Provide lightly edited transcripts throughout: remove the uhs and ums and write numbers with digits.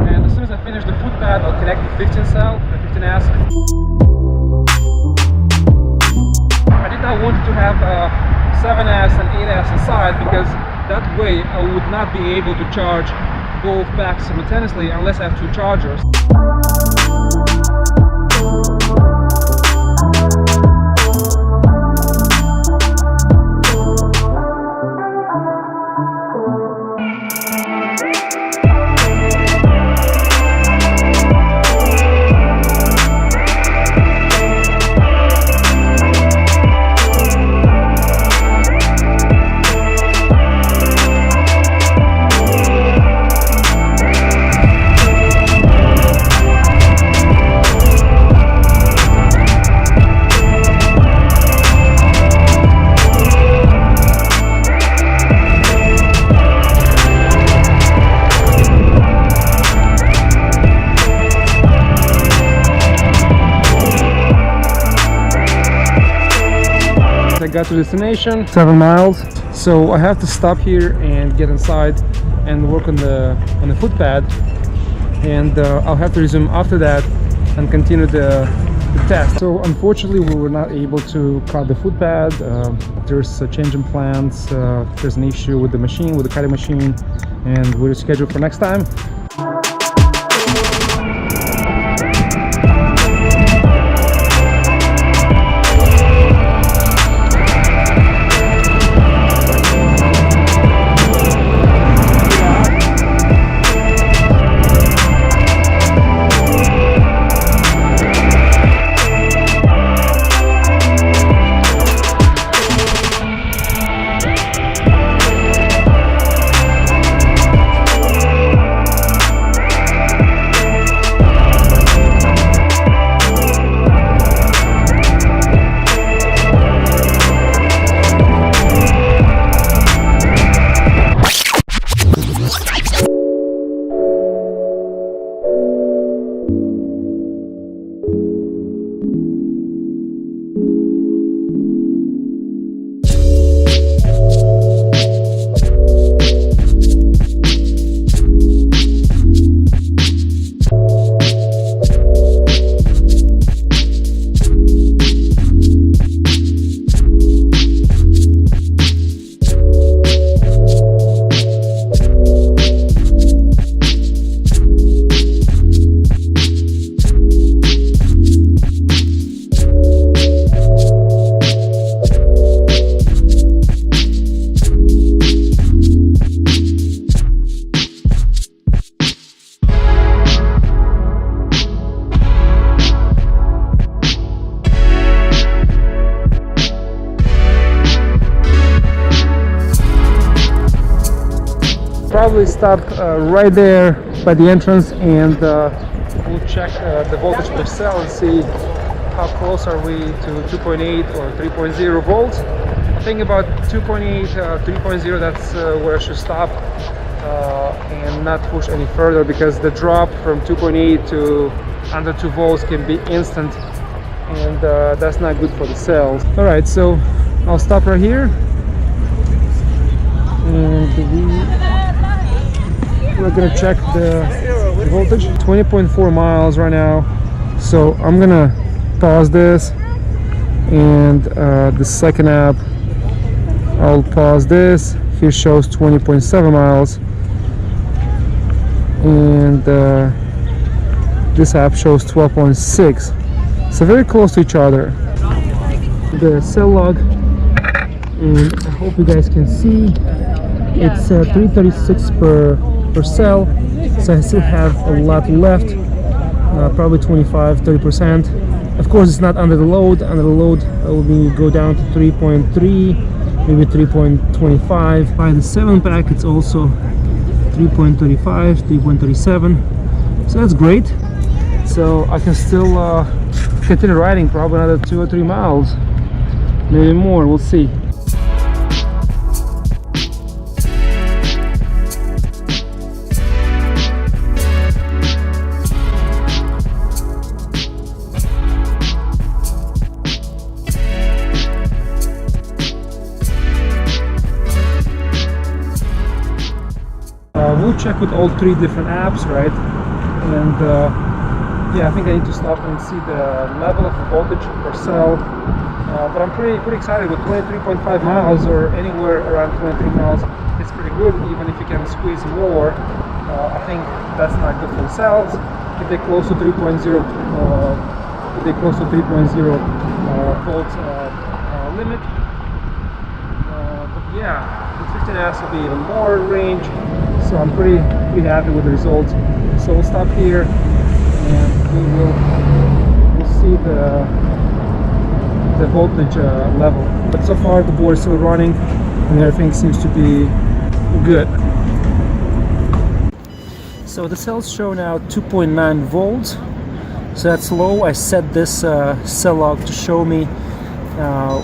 And as soon as I finish the footpad, I'll connect the 15 cell, the 15S. I did not want to have 7S and 8S inside because that way I would not be able to charge both packs simultaneously unless I have two chargers. I got to destination, 7 miles, so I have to stop here and get inside and work on the footpad, and I'll have to resume after that and continue the test. So unfortunately we were not able to cut the footpad. There's a change in plans, there's an issue with the machine, with the cutting machine, and we're scheduled for next time. Probably stop right there by the entrance, and we'll check the voltage per cell and see how close are we to 2.8 or 3.0 volts. I think about 2.8, 3.0, that's where I should stop and not push any further, because the drop from 2.8 to under 2 volts can be instant, and that's not good for the cells. Alright, so I'll stop right here, and we're gonna check the voltage. 20.4 miles right now, so I'm gonna pause this, and the second app I'll pause this. Here shows 20.7 miles, and this app shows 12.6, so very close to each other. The cell log, and I hope you guys can see, it's 336 per cell, so I still have a lot left, probably 25-30%, Of course, it's not under the load. Under the load, it will be go down to 3.3, maybe 3.25. By the 7-pack, it's also 3.35, 3.37. So that's great. So I can still continue riding probably another 2 or 3 miles, maybe more. We'll see. We'll check with all 3 different apps, right? And yeah, I think I need to stop and see the level of voltage per cell. But I'm pretty excited with 23.5 miles or anywhere around 23 miles. It's pretty good, even if you can squeeze more. I think that's not good for the cells. If they're close to 3.0, volts limit. But yeah, the 15S will be even more range. So I'm pretty happy with the results. So we'll stop here and we'll see the voltage level. But so far the board is still running and everything seems to be good. So the cells show now 2.9 volts. So that's low. I set this cell log to show me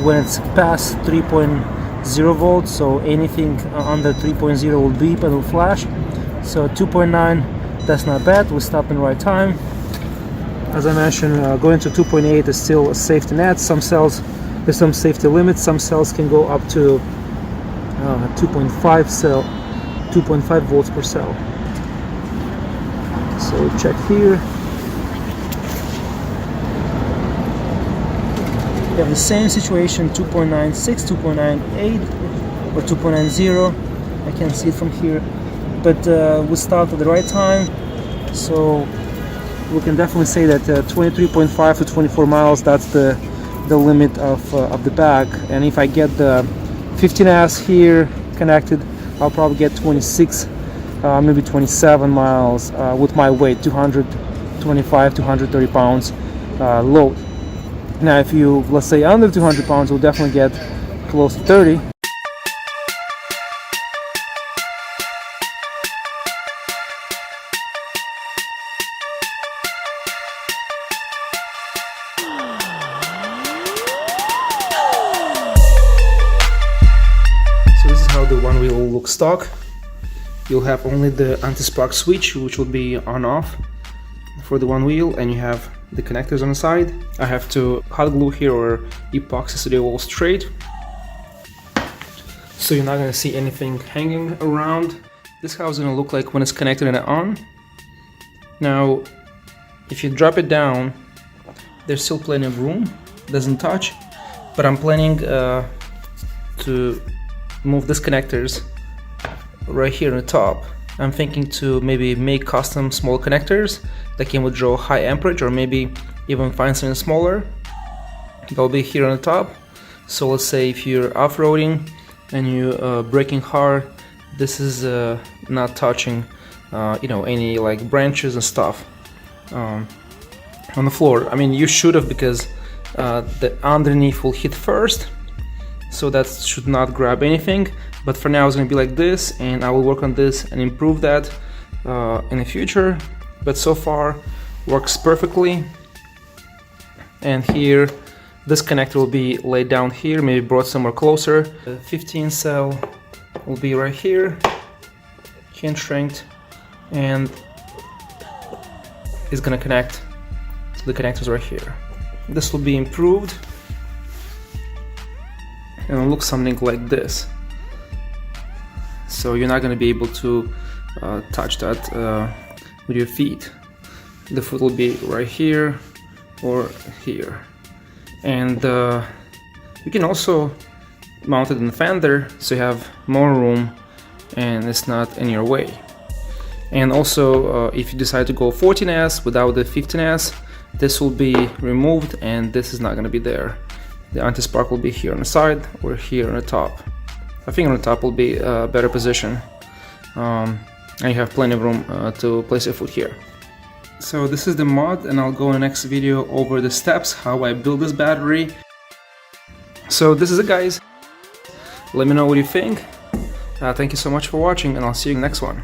when it's past 3.0 volts, so anything under 3.0 will beep and will flash. So 2.9, that's not bad. We stopped in the right time. As I mentioned, going to 2.8 is still a safety net. Some cells, there's some safety limits. Some cells can go up to 2.5 volts per cell. So check here. We have the same situation, 2.96, 2.98 or 2.90. I can see it from here, but we started at the right time, so we can definitely say that 23.5 to 24 miles, that's the limit of the bag. And if I get the 15S here connected, I'll probably get 26, maybe 27 miles with my weight, 225 to 130 pounds load. Now if you, let's say, under 200 pounds, you'll definitely get close to 30. So this is how the Onewheel will look stock. You'll have only the anti-spark switch, which will be on off for the Onewheel, and you have the connectors on the side. I have to hot glue here or epoxy so they're all straight, so you're not going to see anything hanging around. This is how it's going to look like when it's connected and on. Now if you drop it down, there's still plenty of room, doesn't touch, but I'm planning to move these connectors right here on the top. I'm thinking to maybe make custom small connectors that can withdraw high amperage, or maybe even find something smaller that'll be here on the top. So let's say if you're off-roading and you're braking hard, this is not touching any like branches and stuff on the floor. I mean, you should have, because the underneath will hit first, so that should not grab anything. But for now it's going to be like this, and I will work on this and improve that in the future. But so far works perfectly. And here this connector will be laid down here, maybe brought somewhere closer. The 15 cell will be right here, hand shrinked, and is going to connect to the connectors right here. This will be improved and it'll look something like this. So you're not going to be able to touch that with your feet. The foot will be right here or here. And you can also mount it in the fender, so you have more room and it's not in your way. And also if you decide to go 14S without the 15S, this will be removed and this is not going to be there. The anti-spark will be here on the side or here on the top. I think on the top will be a better position, and you have plenty of room to place your foot here. So this is the mod, and I'll go in the next video over the steps, how I build this battery. So this is it, guys. Let me know what you think. Thank you so much for watching, and I'll see you in the next one.